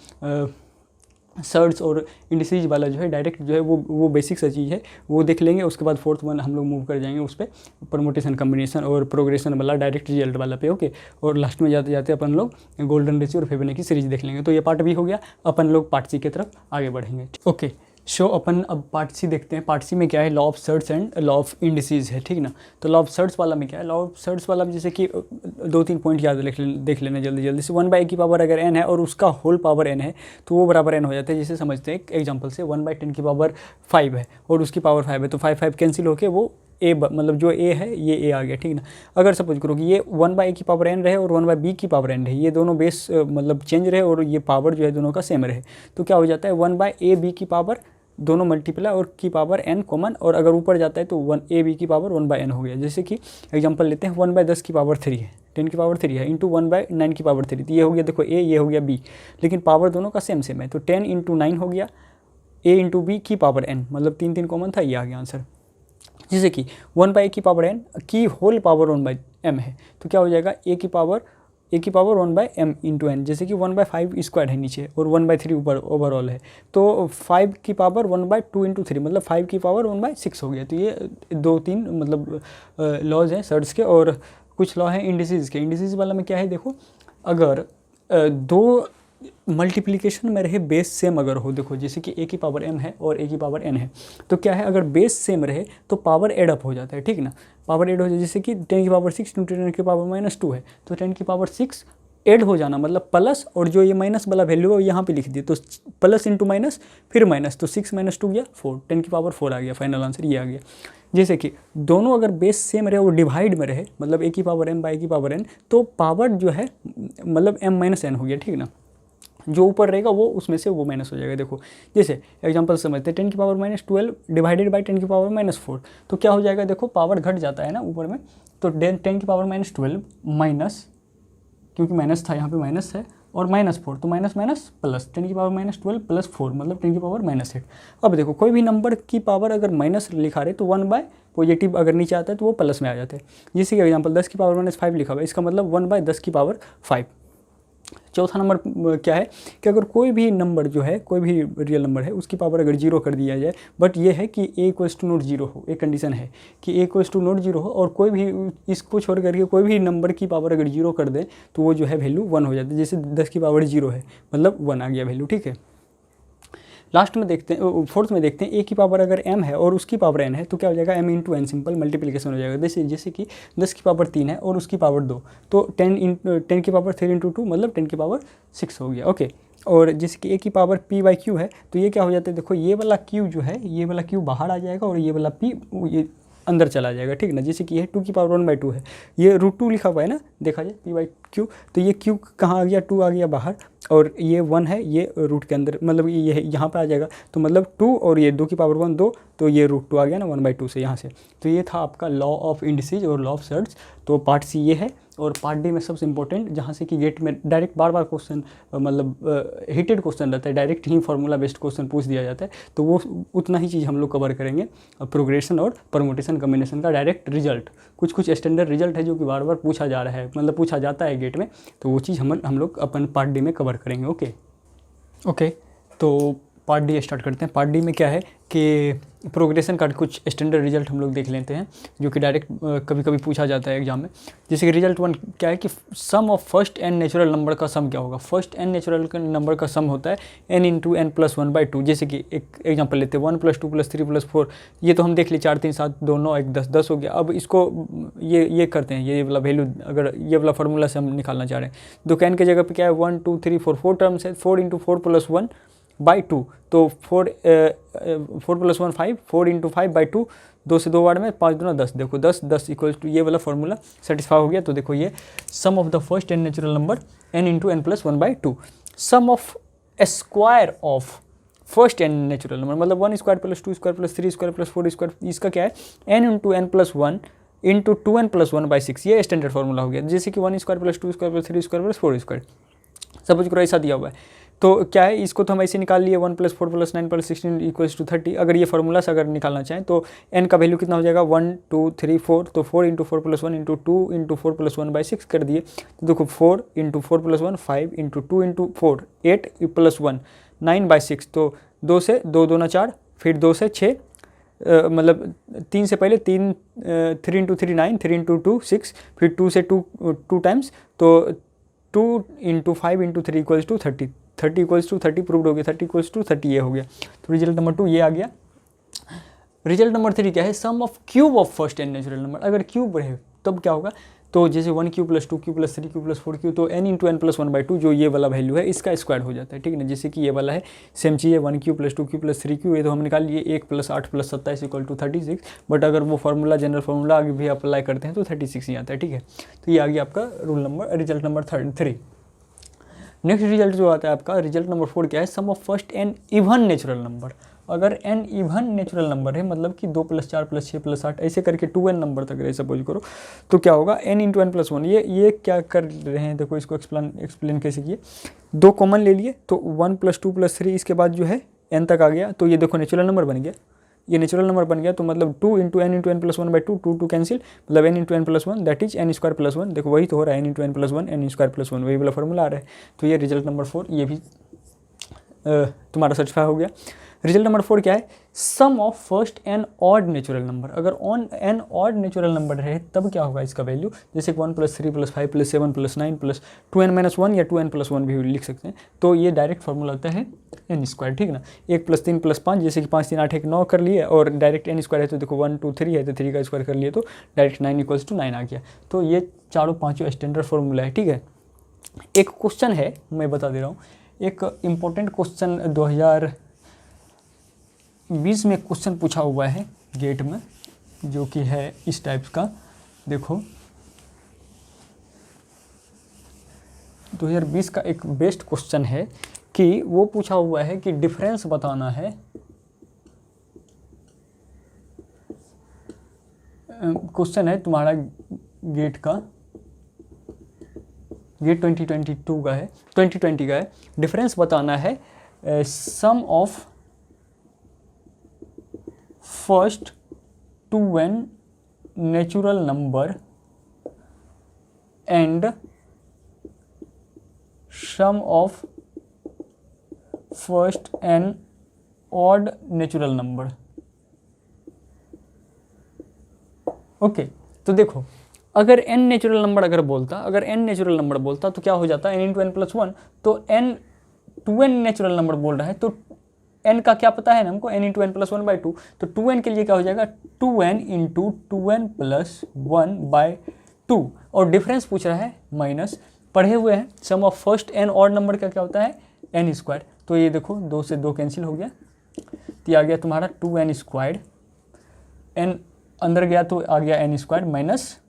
Speaker 1: सर्च और इंडिसेज वाला जो है डायरेक्ट जो है वो बेसिक सा चीज़ है, वो देख लेंगे। उसके बाद फोर्थ वन हम लोग मूव कर जाएंगे उस पर, परमुटेशन कम्बिनेशन और प्रोग्रेशन वाला डायरेक्ट रिजल्ट वाला पे। ओके, और लास्ट में जाते जाते अपन लोग गोल्डन रेशियो और फिबोनाची की सीरीज देख लेंगे। तो ये पार्ट भी हो गया, अपन लोग पार्ट सी की तरफ आगे बढ़ेंगे। ओके, सो अपन अब पार्ट सी देखते हैं। पार्ट सी में क्या है, law of search and law of indices है, ठीक ना। तो लॉ ऑफ सर्च वाला में क्या है, लॉ ऑफ सर्च वाला में जैसे कि 2-3 पॉइंट याद देख लेना जल्दी से। 1/a की पावर अगर n है और उसका होल पावर n है तो वो बराबर n हो जाता है। जैसे समझते हैं एक एग्जांपल से 1/10 की पावर 5 है और उसकी पावर 5 है, तो 5 कैंसिल होके वो a मतलब जो a है ये a आ गया, ठीक ना। अगर सपोज करो कि ये 1/a की पावर n रहे और 1/b की पावर n रहे, ये दोनों बेस मतलब चेंज रहे और ये पावर जो है दोनों का सेम रहे, तो क्या हो जाता है 1/ab की पावर दोनों मल्टीप्लाई और की पावर n कॉमन, और अगर ऊपर जाता है तो 1ab की पावर 1/n हो गया। जैसे कि एग्जांपल लेते हैं 1/10 की पावर 3 है, 10 की पावर 3 है इंटू 1/9 की पावर 3, तो ये हो गया देखो a, ये हो गया b, लेकिन पावर दोनों का सेम है, तो 10 इंटू 9 हो गया a इंटू बी की पावर n, मतलब 3 कॉमन था, ये आ गया आंसर। जैसे कि 1/a की पावर n की होल पावर 1/m है, तो क्या हो जाएगा a की पावर 1/m इंटू n, जैसे कि 1/5 स्क्वायर है नीचे और 1/3 ऊपर ओवरऑल है, तो 5 की पावर 1/2 इंटू 3 मतलब 5 की पावर 1/6 हो गया। तो ये 2-3 मतलब लॉज हैं सर्च के, और कुछ लॉ हैं इंडिसेज के। इंडिसेज वाला में क्या है, देखो अगर दो मल्टीप्लिकेशन में रहे बेस सेम अगर हो, देखो जैसे कि a की पावर m है और a की पावर n है, तो क्या है अगर बेस सेम रहे तो पावर एड अप हो जाता है, ठीक ना। पावर एड हो जाए, जैसे कि 10 की पावर 6 इंटू 10 की पावर -2 है, तो 10 की पावर 6 ऐड हो जाना मतलब प्लस, और जो ये माइनस वाला वैल्यू है वो यहाँ पे लिख दिए, तो प्लस इंटू माइनस फिर माइनस, तो 6 - 2 गया 4, 10 की पावर 4 आ गया, फाइनल आंसर ये आ गया। जैसे कि दोनों अगर बेस सेम रहे और डिवाइड में रहे, मतलब a की पावर m बाई की पावर n, तो पावर जो है मतलब m - n हो गया, ठीक ना। जो ऊपर रहेगा वो उसमें से वो माइनस हो जाएगा। देखो जैसे एग्जांपल समझते हैं 10 की पावर -12 डिवाइडेड बाई 10 की पावर -4, तो क्या हो जाएगा, देखो पावर घट जाता है ना ऊपर में, तो 10 की पावर -12 माइनस, क्योंकि माइनस था यहाँ पे माइनस है, और -4, तो माइनस माइनस प्लस, 10 की पावर -12 प्लस 4 मतलब 10 की पावर -8। अब देखो कोई भी नंबर की पावर अगर माइनस लिखा रहे तो 1/ पॉजिटिव अगर नीचे आता है तो वो प्लस में आ जाता है। जैसे कि एग्जांपल 10 की पावर -5 लिखा हुआ है, इसका मतलब 1/10 की पावर 5। चौथा नंबर क्या है कि अगर कोई भी नंबर जो है, कोई भी रियल नंबर है, उसकी पावर अगर 0 कर दिया जाए, बट ये है कि a = नॉट 0 हो, एक कंडीशन है कि a = नॉट 0 हो, और कोई भी इसको छोड़ करके कोई भी नंबर की पावर अगर 0 कर दे तो वो जो है वैल्यू 1 हो जाती है। जैसे 10 की पावर 0 है मतलब 1 आ गया वैल्यू, ठीक है। लास्ट में देखते हैं, फोर्थ में देखते हैं a की पावर अगर m है और उसकी पावर n है, तो क्या हो जाएगा m into n, simple multiplication हो जाएगा। जैसे कि 10 की पावर 3 है और उसकी पावर 2, तो 10 की पावर 3 इंटू 2 मतलब 10 की पावर 6 हो गया। ओके, और जैसे कि a की पावर p/q है, तो ये क्या हो जाता है, देखो ये वाला q जो है, ये वाला q बाहर आ जाएगा और ये वाला p ये अंदर चला जाएगा, ठीक ना। जैसे कि ये 2 की पावर 1/2 है, ये √2 लिखा हुआ है ना, देखा जाए p/q, तो ये q कहाँ आ गया, 2 आ गया बाहर, और ये 1 है, ये रूट के अंदर मतलब ये यहाँ पे आ जाएगा, तो मतलब 2 और ये 2 की पावर 1 2, तो ये √2 आ गया ना 1/2 से यहाँ से। तो ये था आपका लॉ ऑफ इंडिसेज और लॉ ऑफ सर्च। तो पार्ट सी ये है, और पार्ट डी में सबसे इंपॉर्टेंट जहाँ से कि गेट में डायरेक्ट बार क्वेश्चन मतलब हिटेड क्वेश्चन रहता है, डायरेक्ट ही फार्मूला बेस्ड क्वेश्चन पूछ दिया जाता है, तो वो उतना ही चीज़ हम लोग कवर करेंगे। प्रोग्रेशन और परमुटेशन कम्बिनेशन का डायरेक्ट रिजल्ट, कुछ स्टैंडर्ड रिजल्ट है जो कि बार पूछा जा रहा है, मतलब पूछा जाता है गेट में, तो वो चीज़ हम लोग अपन पार्ट डी में कवर करेंगे। ओके, तो पार्ट डी स्टार्ट करते हैं। पार्ट डी में क्या है कि प्रोग्रेशन का कुछ स्टैंडर्ड रिजल्ट हम लोग देख लेते हैं, जो कि डायरेक्ट कभी कभी पूछा जाता है एग्जाम में। जैसे कि रिजल्ट 1 क्या है कि sum of first N natural number का सम क्या होगा। फर्स्ट एन नेचुरल नंबर का सम होता है n इंटू एन प्लस 1/2। जैसे कि एक एग्जाम्पल लेते हैं 1 + 2 + 3 + 4, ये तो हम देख लिए 4 3 7 2 9 1 10 10 हो गया। अब इसको ये करते हैं, ये वाला वैल्यू, अगर ये वाला फार्मूला से हम निकालना चाह रहे हैं, तो कैन के जगह पे क्या है 1 2 3 4 4 टर्म्स है, 4 × 4 + 1/2, तो 4 + 1 5, 4 × 5/2, 2 से 2 बार में 5 दूना 10, देखो 10 10 इक्वल्स टू ये वाला फार्मूला सेटिस्फाई हो गया। तो देखो ये sum of the first N natural number n × n + 1/2, sum of square of first N natural number, मतलब 1² + 2² + 3² + 4², इसका क्या है n × n + 1 × 2n + 1/6, ये स्टैंडर्ड फार्मूला हो गया। जैसे कि 1² + 2² + 3² + 4², सपोज करो ऐसा दिया हुआ है, तो क्या है इसको तो हम ऐसे निकाल लिए 1 + 4 + 9 + 16 = 30। अगर ये फार्मूला से अगर निकालना चाहें तो n का वैल्यू कितना हो जाएगा 1 2 3 4, तो 4 × 4 + 1 × 2 × 4 + 1/6 कर दिए। तो देखो 4 × 4 + 1 5 × 2 × 4 8 + 1 9/6, तो 2 से 2 दूना 4, फिर 2 से 6, मतलब 3 से पहले 3 3 × 3 9, 3 × 2 6, फिर 2 से 2 टाइम्स, तो 2 × 5 × 3 = 30, 30 = 30 प्रूव्ड हो गया, 30 = 30 ये हो गया। तो रिजल्ट नंबर 2 ये आ गया। रिजल्ट नंबर 3 क्या है, sum of cube of first N natural number. अगर क्यूब रहे तब क्या होगा, तो जैसे 1³ + 2³ + 3³ + 4³ तो n × n + 1/2 जो ये वाला वैल्यू है इसका स्क्वायर हो जाता है, ठीक है ना। जैसे कि ये वाला है सेम चीज़ है 1³ + 2³ + 3³ ये तो हम निकाल लिए 1 + 8 + 27 = 36, बट अगर वो फार्मूला जनरल फार्मूला आगे भी अप्लाई करते हैं तो 36 ही आता है, ठीक है। तो ये आ गया आपका रिजल्ट नंबर 3। नेक्स्ट रिजल्ट जो आता है आपका रिजल्ट नंबर 4 क्या है, sum of first N even natural number. अगर n इवन नेचुरल नंबर है, मतलब कि 2 + 4 + 6 + 8 ऐसे करके 2n नंबर तक रहे सपोज करो, तो क्या होगा n × n + 1। ये क्या कर रहे हैं, देखो इसको एक्सप्लेन कैसे किए। 2 कॉमन ले लिए, तो 1 + 2 + 3 इसके बाद जो है n तक आ गया, तो ये देखो नेचुरल नंबर बन गया, ये नेचुरल नंबर बन गया। तो मतलब 2 × n × n + 1/2, 2 2 कैंसिल, मतलब n × n + 1 that is n² + 1, देखो वही तो हो रहा है n × n + 1 n² + 1, वही वाला फार्मूला आ रहा है। तो ये रिजल्ट नंबर 4 ये भी तुम्हारा सेटिस्फाई हो गया। रिजल्ट नंबर 4 क्या है, sum of first N odd natural number. अगर एन ऑड नेचुरल नंबर रहे तब क्या होगा इसका वैल्यू, जैसे 1 + 3 + 5 + 7 + 9 + 2n - 1 या 2n + 1 भी लिख सकते हैं। तो ये डायरेक्ट फार्मूला होता है n², ठीक ना। 1 + 3 + 5, जैसे कि 5 3 8 1 9 कर लिए, और डायरेक्ट n² है तो देखो 1 2 3 है तो 3 का स्क्वायर कर लिए, तो डायरेक्ट 9 = 9 आ गया। तो ये चारों पाँचों स्टैंडर्ड फार्मूला है, ठीक है। एक क्वेश्चन है, मैं बता दे रहा हूँ, एक इम्पोर्टेंट क्वेश्चन 2020 में क्वेश्चन पूछा हुआ है गेट में, जो कि है इस टाइप का। देखो 2020 का एक बेस्ट क्वेश्चन है कि वो पूछा हुआ है कि डिफरेंस बताना है, क्वेश्चन है तुम्हारा गेट का, गेट 2022 का है, 2020 का है। डिफरेंस बताना है sum of first 2n natural number and sum of first n odd natural number. Okay, तो देखो अगर n नेचुरल नंबर अगर n नेचुरल नंबर बोलता तो क्या हो जाता है n × n + 1, तो n 2n नेचुरल नंबर बोल रहा है, तो n का क्या पता है ना हमको, n × n + 1/2, तो 2n के लिए क्या हो जाएगा 2n × 2n + 1/2, और डिफरेंस पूछ रहा है माइनस, पढ़े हुए हैं sum of first n odd number का क्या होता है n²। तो ये देखो 2 से 2 कैंसिल हो गया, तो आ गया तुम्हारा 2n², n अंदर गया तो आ गया n² माइनस,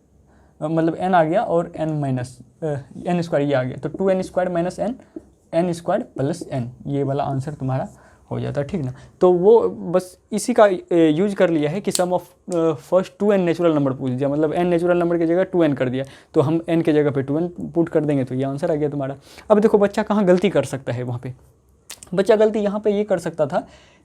Speaker 1: मतलब n आ गया और n माइनस n² ये आ गया, तो 2n² - n n² + n, ये वाला आंसर तुम्हारा हो जाता है, ठीक ना। तो वो बस इसी का यूज कर लिया है कि sum of first 2n natural number पूछ दिया, मतलब n नेचुरल नंबर की जगह 2n कर दिया, तो हम n के जगह पे 2n पुट कर देंगे, तो ये आंसर आ गया तुम्हारा। अब देखो बच्चा कहाँ गलती कर सकता है, वहाँ पे बच्चा गलती यहाँ पे ये कर सकता था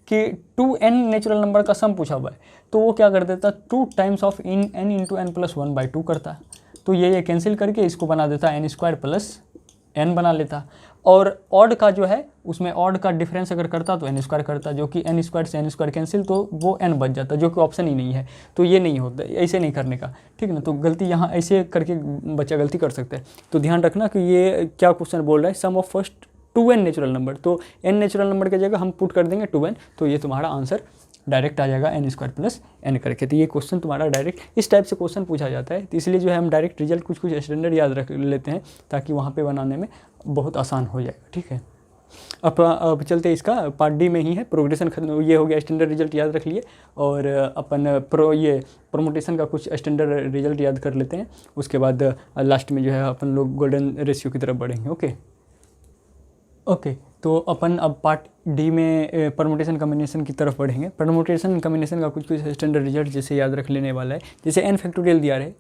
Speaker 1: कि 2n नेचुरल नंबर का सम पूछा हुआ है, तो वो क्या कर देता 2 टाइम्स ऑफ n × n + 1/2 करता, तो ये कैंसिल करके इसको बना देता n² + n बना लेता। और ऑड का जो है उसमें ऑड का डिफरेंस अगर करता तो n स्क्वायर करता, जो कि n स्क्वायर से n स्क्वायर कैंसिल तो वो n बच जाता, जो कि ऑप्शन ही नहीं है। तो ये नहीं होता, ऐसे नहीं करने का, ठीक ना। तो गलती यहाँ ऐसे करके बच्चा गलती कर सकता है। तो ध्यान रखना कि ये क्या क्वेश्चन बोल रहा है, sum of first 2n natural number. तो n नेचुरल नंबर की जगह हम पुट कर देंगे 2n, तो ये तुम्हारा आंसर डायरेक्ट आ जाएगा n स्क्वायर प्लस n करके। तो ये क्वेश्चन तुम्हारा डायरेक्ट इस टाइप से क्वेश्चन पूछा जाता है, तो इसलिए जो है हम डायरेक्ट रिजल्ट कुछ कुछ स्टैंडर्ड याद रख लेते हैं ताकि वहाँ पे बनाने में बहुत आसान हो जाएगा, ठीक है। अब चलते इसका पार्ट डी में ही है, प्रोग्रेशन खत्म, ये हो गया स्टैंडर्ड रिजल्ट याद रख लिए। और अपन ये परमुटेशन का कुछ स्टैंडर्ड रिजल्ट याद कर लेते हैं, उसके बाद लास्ट में जो है अपन लोग गोल्डन रेशियो की तरफ बढ़ेंगे। ओके, तो अपन अब पार्ट डी में परमुटेशन कम्बिनेशन की तरफ बढ़ेंगे। परमुटेशन कम्बिनेशन का कुछ कुछ स्टैंडर्ड रिजल्ट जैसे याद रख लेने वाला है। जैसे n फैक्टोरियल दिया रहे,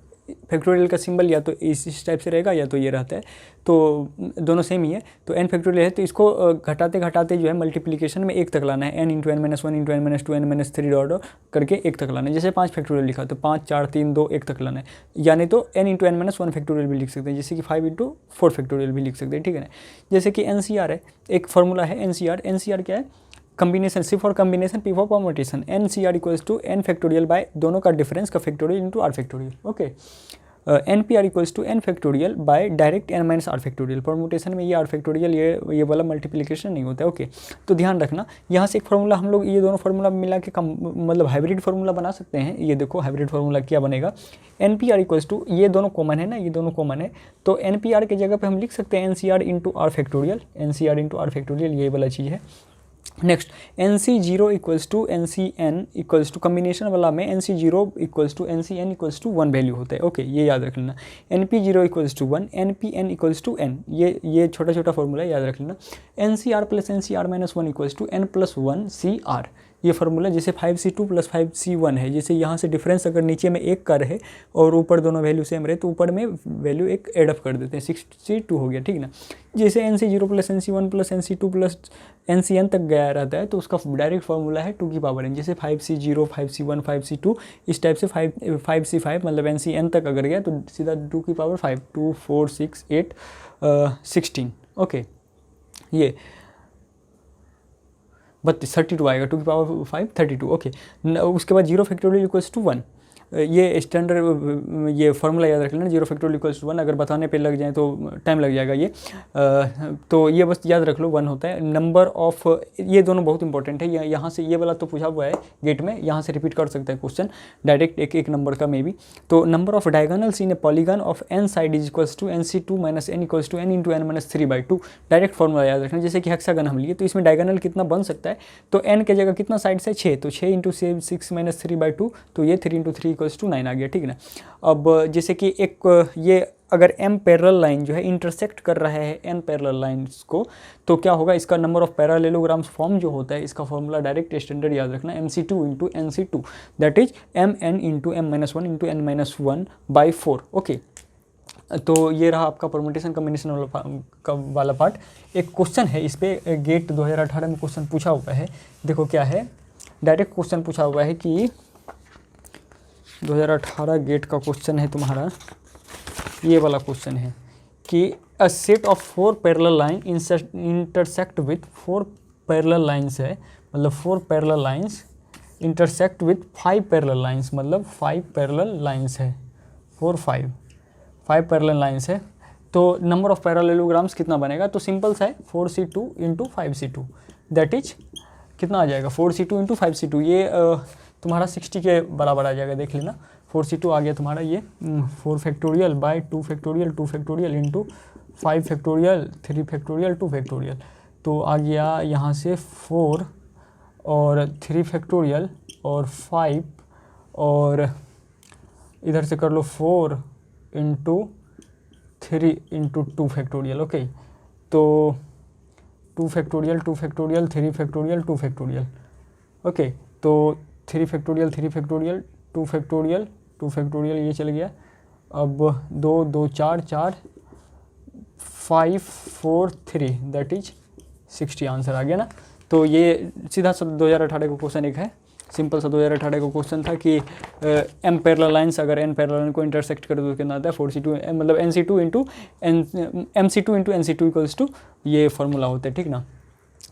Speaker 1: फैक्टोरियल का सिंबल या तो इस टाइप से रहेगा या तो ये रहता है, तो दोनों सेम ही है। तो n फैक्टोरियल है तो इसको घटाते घटाते जो है मल्टीप्लिकेशन में 1 तक लाना है, n into n minus 1 into n minus 2 n minus 3 dot करके 1 तक लाना है। जैसे 5 फैक्टोरियल लिखा तो 5 4 3 2 1 तक लाना है, यानी तो n into n minus 1 factorial भी लिख सकते हैं, जैसे कि 5 इंटू 4 फैक्टोरियल भी लिख सकते हैं, ठीक है ना। जैसे कि NCR है, एक फार्मूला है NCR क्या है, combination, C for combination, P for permutation. NCR equals to n factorial by दोनों का डिफरेंस का factorial into r factorial. Okay, NPR equals to n factorial by direct n minus r factorial. Permutation में ये r factorial ये वाला multiplication नहीं होता है। ओके, तो ध्यान रखना यहाँ से एक फार्मूला हम लोग ये दोनों फार्मूला मिला के मतलब हाइब्रिड फार्मूला बना सकते हैं। ये देखो हाइब्रिड फार्मूला क्या बनेगा, NPR इक्वल्स टू, ये दोनों कॉमन है ना, ये दोनों कॉमन है, तो NPR के जगह पे हम लिख सकते हैं NCR into r factorial, NCR into r factorial, ये वाला चीज़ है। Next NC0 equals to NCN equals to, combination वाला में NC0 equals to NCN equals to 1 value होता है। ओके, ये याद रख लेना। NP0 equals to 1, NPN equals to n, ये छोटा छोटा फॉर्मूला याद रख लेना। NCR plus NCR minus 1 equals to n plus 1 CR, ये फार्मूला। जैसे 5C2 प्लस 5C1 है, जैसे यहाँ से डिफरेंस अगर नीचे में 1 का रहे और ऊपर दोनों वैल्यू सेम रहे तो ऊपर में वैल्यू एक एडअप कर देते हैं, 6C2 हो गया, ठीक ना। जैसे NC0 plus NC1 plus NC2 plus NCN तक गया रहता है तो उसका डायरेक्ट फार्मूला है 2 की पावर n। जैसे 5C0 5C1 5C2 इस टाइप से 5C5 मतलब NCN तक अगर गया तो सीधा 2 की पावर 5, 2 4 6 8 16। ओके, ये 32 आएगा, 2 की पावर 5 32। ओके, उसके बाद 0 फैक्टोरियल इक्वल्स टू 1, ये स्टैंडर्ड ये फार्मूला याद रख लेना, 0 फैक्टोरियल इक्वल्स टू 1। अगर बताने पे लग जाए तो टाइम लग जाएगा ये, तो ये बस याद रख लो 1 होता है। नंबर ऑफ, ये दोनों बहुत इंपॉर्टेंट है, यहाँ से ये वाला तो पूछा हुआ है गेट में, यहाँ से रिपीट कर सकता है क्वेश्चन डायरेक्ट एक नंबर का मे बी। तो number of diagonals in a polygon of n side is equals to NC2 minus n equals to n into n minus 3/2, direct formula याद रखना। जैसे कि हेक्सागन हम लिए तो इसमें डायगोनल कितना बन सकता है, तो n के जगह कितना साइड से 6, तो 6 इंटू 6 माइनस 3/2, तो ये 3 इंटू 3 इक्वल्स टू 9 आ गया, ठीक ना। अब जैसे कि एक ये अगर m पैरेलल लाइन जो है इंटरसेक्ट कर रहा है n पैरेलल लाइंस को, तो क्या होगा, इसका नंबर ऑफ पैरेललोग्राम्स फॉर्म जो होता है, इसका फॉर्मूला डायरेक्ट स्टैंडर्ड याद रखना, MC2 into NC2 that is mn into m minus 1 into n minus 1/4। Okay, तो ये रहा आपका परमुटेशन कम्बिनेशन वाला पार्ट। एक क्वेश्चन है इस पे, गेट 2018 में क्वेश्चन पूछा हुआ है, देखो क्या है, डायरेक्ट क्वेश्चन पूछा हुआ है कि 2018 गेट का क्वेश्चन है तुम्हारा, ये वाला क्वेश्चन है कि a set of 4 parallel line intersect with 4 parallel lines है, मतलब 4 parallel lines intersect with 5 parallel lines, मतलब 5 पैरेलल लाइंस है, 5 पैरेलल लाइंस है। तो नंबर ऑफ पैरेललोग्राम्स कितना बनेगा, तो सिंपल सा है 4C2 into 5C2 that is कितना आ जाएगा, 4C2 इंटू 5C2, ये तुम्हारा 60 के बराबर आ जाएगा, देख लेना। 4C2 आ गया तुम्हारा ये 4 factorial by 2 factorial 2 factorial into 5 factorial 3 factorial 2 factorial, तो आ गया यहाँ से 4 और 3 फैक्टोरियल और 5 और इधर से कर लो 4 इंटू 3 इंटू 2 फैक्टोरियल। ओके, तो 2 factorial 2 factorial 3 factorial 2 factorial. Okay, तो 3 फैक्टोरियल 3 फैक्टोरियल 2 फैक्टोरियल 2 फैक्टोरियल, ये चल गया। अब 2 2 4 4 5 4 3 दैट इज 60 आंसर आ गया ना। तो ये सीधा सब 2018 का क्वेश्चन एक है, सिंपल सा 2018 का क्वेश्चन था कि एम पैरेलल लाइन्स अगर एन पैरेलल लाइन को इंटरसेक्ट कर दो तो कितना आता है 4c2 मतलब nc2 into mc2 into nc2 equals to ये फार्मूला होता है, ठीक ना।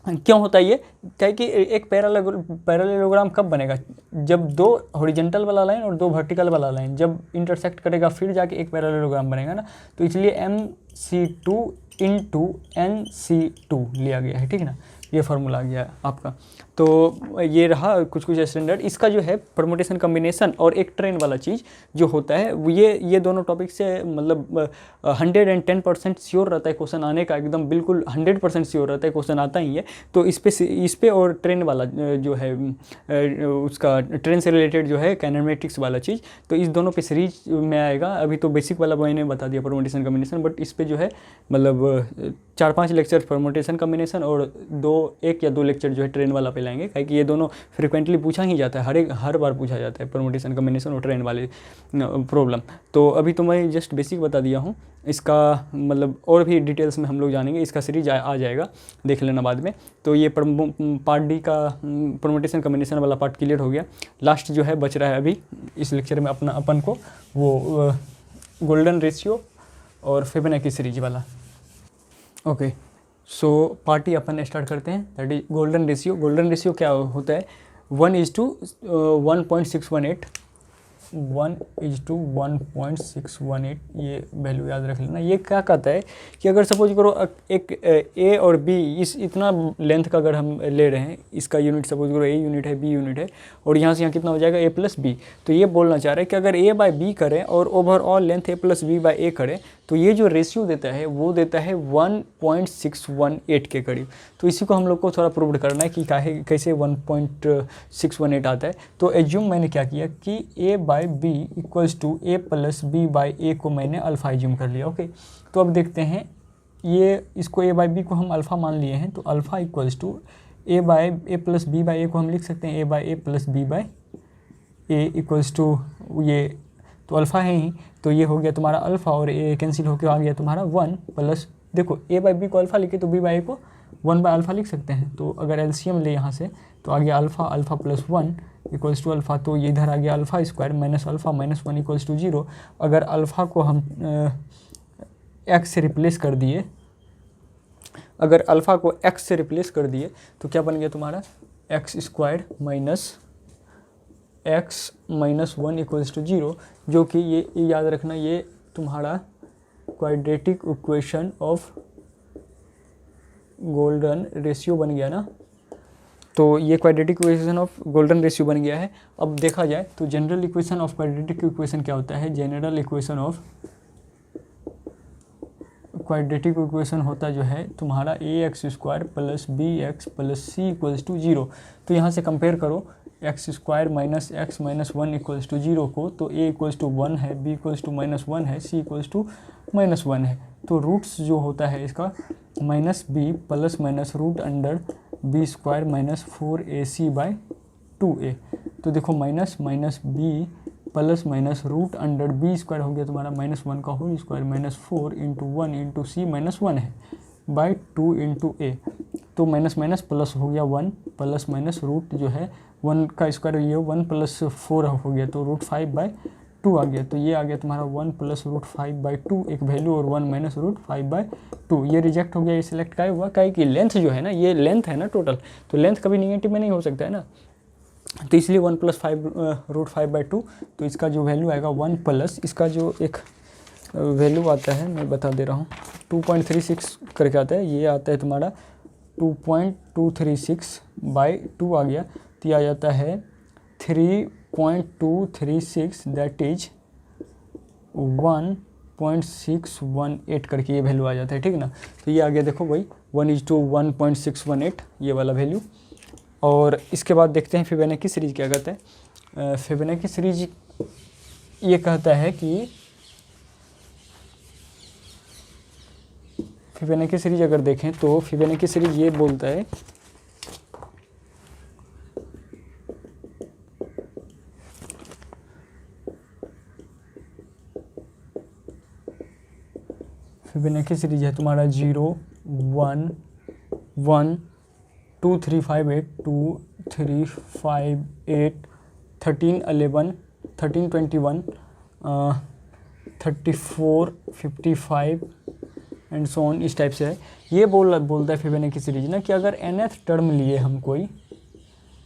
Speaker 1: क्यों होता है ये, क्या कि एक पैरेललोग्राम कब बनेगा, जब दो हॉरिजॉन्टल वाला लाइन और दो वर्टिकल वाला लाइन जब इंटरसेक्ट करेगा फिर जाके एक पैरेललोग्राम बनेगा ना। तो इसलिए mc2 इंटू nc2 लिया गया है, ठीक ना, ये फार्मूला आ गया आपका। तो ये रहा कुछ स्टैंडर्ड। इसका जो है परमुटेशन कम्बिनेशन और एक ट्रेन वाला चीज़ जो होता है वो ये दोनों टॉपिक से मतलब 110% श्योर रहता है क्वेश्चन आने का, एकदम बिल्कुल 100% श्योर रहता है क्वेश्चन आता ही है। तो इस पे और ट्रेन वाला जो है उसका ट्रेन से रिलेटेड जो है काइनेमेटिक्स वाला चीज़, तो इस दोनों पे सीरीज में आएगा। अभी तो बेसिक वाला मैंने बता दिया परमुटेशन कम्बिनेशन, बट इस पे जो है मतलब 4-5 लेक्चर परमुटेशन कम्बिनेशन और 1 या 2 लेक्चर जो है ट्रेन वाला पे लाएंगे, क्योंकि ये दोनों फ्रिक्वेंटली पूछा ही जाता है, हर बार पूछा जाता है परमुटेशन कम्बिनेशन और ट्रेन वाले प्रॉब्लम। तो अभी तो मैं जस्ट बेसिक बता दिया हूँ, इसका मतलब और भी डिटेल्स में हम लोग जानेंगे, इसका सीरीज आ जाएगा, देख लेना बाद में। तो ये पार्ट डी का परमुटेशन कम्बिनेशन वाला पार्ट क्लियर हो गया। लास्ट जो है बच रहा है अभी इस लेक्चर में अपन को वो गोल्डन रेशियो और फिबोनाची सीरीज वाला। ओके, सो पार्टी अपन स्टार्ट करते हैं, that is golden ratio. Golden ratio क्या होता है, 1:1.618, 1:1.618, ये वैल्यू याद रख लेना। ये क्या कहता है कि अगर सपोज करो एक ए और बी, इस इतना लेंथ का अगर हम ले रहे हैं, इसका यूनिट सपोज करो ए यूनिट है, बी यूनिट है, और यहाँ से यहाँ कितना हो जाएगा a प्लस बी। तो ये बोलना चाह रहे हैं कि अगर a बाय बी करें और overall length a plus B by A करें, तो ये जो रेशियो देता है वो देता है 1.618 के करीब। तो इसी को हम लोग को थोड़ा प्रूव करना है कि कैसे 1.618 आता है। तो एज्यूम मैंने क्या किया कि a by B equals to a plus B by A को मैंने अल्फ़ा एज्यूम कर लिया। ओके, तो अब देखते हैं, ये इसको a बाय बी को हम अल्फ़ा मान लिए हैं, तो alpha equals to a by A plus B by A को हम लिख सकते हैं a by A plus B by A equals to ये, तो अल्फ़ा है ही, तो ये हो गया तुम्हारा अल्फ़ा और ए कैंसिल होकर आ गया तुम्हारा 1 प्लस, देखो a बाय बी को अल्फ़ा लिखे तो b बाय ए को 1 बाय अल्फ़ा लिख सकते हैं। तो अगर एलसीएम ले यहाँ से तो आ गया alpha plus 1 equals to alpha, तो ये इधर आ गया alpha square minus alpha minus 1 equals to 0। अगर अल्फ़ा को हम एक्स से रिप्लेस कर दिए, अगर अल्फ़ा को एक्स से रिप्लेस कर दिए तो क्या बन गया तुम्हारा X square minus x minus 1 equals to 0, जो कि ये याद रखना ये तुम्हारा quadratic equation of golden ratio बन गया ना। तो ये quadratic equation of golden ratio बन गया है। अब देखा जाए तो general equation of quadratic equation क्या होता है, general equation of quadratic equation होता जो है तुम्हारा A X square plus B X plus C equals to 0। तो यहाँ से कंपेयर करो x square minus x minus 1 equals to 0 को, तो ए इक्वल्स टू 1 है, बी इक्वल्स टू माइनस 1 है, सी इक्वल्स टू माइनस 1 है। तो रूट्स जो होता है इसका minus B plus minus root under B square minus 4ac by 2a। तो देखो minus minus B plus minus root under B square हो गया तुम्हारा माइनस 1 का whole square minus 4 into 1 into C minus 1 है बाय 2 इंटू ए। तो minus minus plus हो गया 1 प्लस माइनस रूट जो है 1 का स्क्वायर, ये 1 प्लस 4 हो गया, तो रूट 5 बाय 2 आ गया। तो ये आ गया तुम्हारा 1 प्लस रूट 5 बाय 2 एक वैल्यू, और 1 माइनस रूट 5 बाय 2 ये रिजेक्ट हो गया। ये सिलेक्ट क्या हुआ, क्या कि लेंथ जो है ना, ये लेंथ है ना टोटल, तो लेंथ कभी निगेटिव में नहीं हो सकता है ना, तो इसलिए 1 प्लस 5 रूट 5 बाय 2। तो इसका जो वैल्यू आएगा 1 प्लस इसका जो एक वैल्यू आता है मैं बता दे रहा हूँ, 2.36 करके आता है, ये आता है तुम्हारा 2.236 बाय 2 आ गया, तो ये आ जाता है 3.236 दैट इज 1.618 करके ये वैल्यू आ जाता है, ठीक ना। तो ये आ गया देखो भाई 1:1.618 ये वाला वैल्यू। और इसके बाद देखते हैं फिबोनाची सीरीज क्या कहता है। फिबोनाची सीरीज ये कहता है कि फिबोनाची सीरीज अगर देखें तो फिबोनाची सीरीज ये बोलता है फिबोनाची सीरीज है तुम्हारा 0 1 1 2 3 5 8 2 3, 5, 8, 13, 11, 13, 21, 34, 55 एंड सो ऑन, इस टाइप से है। ये बोलता है फिबोनाची सीरीज ना कि अगर nth टर्म लिए हम कोई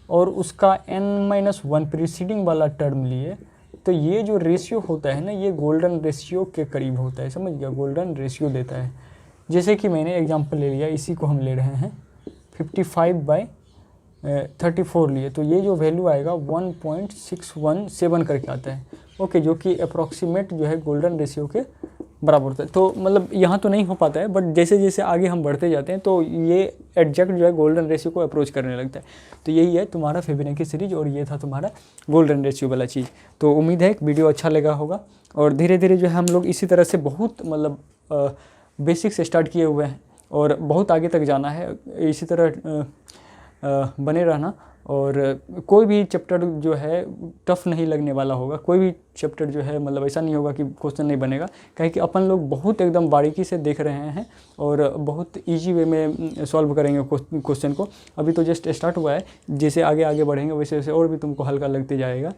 Speaker 1: और उसका n-1 प्रीसीडिंग वाला टर्म लिए, तो ये जो रेशियो होता है ना, ये गोल्डन रेशियो के करीब होता है, समझ गया, गोल्डन रेशियो देता है। जैसे कि मैंने एग्जांपल ले लिया, इसी को हम ले रहे हैं 55/34 लिए, तो ये जो वैल्यू आएगा 1.617 करके आता है, ओके, जो कि अप्रॉक्सीमेट जो है गोल्डन रेशियो के बराबर होता है। तो मतलब यहाँ तो नहीं हो पाता है, बट जैसे जैसे आगे हम बढ़ते जाते हैं तो ये एग्जैक्ट जो है गोल्डन रेशियो को अप्रोच करने लगता है। तो यही है तुम्हारा फिबोनाची सीरीज, और ये था तुम्हारा गोल्डन रेशियो वाला चीज़। तो उम्मीद है कि वीडियो अच्छा लगा होगा, और धीरे धीरे जो है हम लोग इसी तरह से बहुत मतलब बेसिक से स्टार्ट किए हुए हैं, और बहुत आगे तक जाना है, इसी तरह बने रहना। और कोई भी चैप्टर जो है टफ़ नहीं लगने वाला होगा, कोई भी चैप्टर जो है मतलब ऐसा नहीं होगा कि क्वेश्चन नहीं बनेगा, कहीं कि अपन लोग बहुत एकदम बारीकी से देख रहे हैं और बहुत इजी वे में सॉल्व करेंगे क्वेश्चन को। अभी तो जस्ट स्टार्ट हुआ है, जैसे आगे आगे बढ़ेंगे वैसे वैसे और भी तुमको हल्का लगते जाएगा।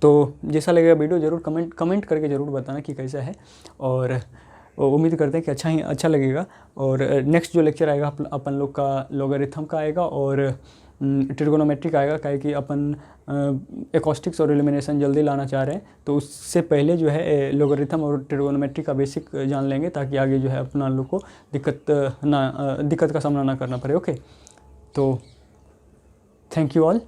Speaker 1: तो जैसा लगेगा वीडियो ज़रूर कमेंट करके ज़रूर बताना कि कैसा है, और उम्मीद करते हैं कि अच्छा लगेगा। और नेक्स्ट जो लेक्चर आएगा अपन लोग का लॉगरिथम का आएगा और ट्रिगोनोमेट्री का आएगा, काहे कि अपन एकॉस्टिक्स और एलिमिनेशन जल्दी लाना चाह रहे हैं, तो उससे पहले जो है लॉगरिथम और ट्रिगोनोमेट्री का बेसिक जान लेंगे, ताकि आगे जो है अपना लोग को दिक्कत का सामना ना करना पड़े। ओके, तो थैंक यू ऑल।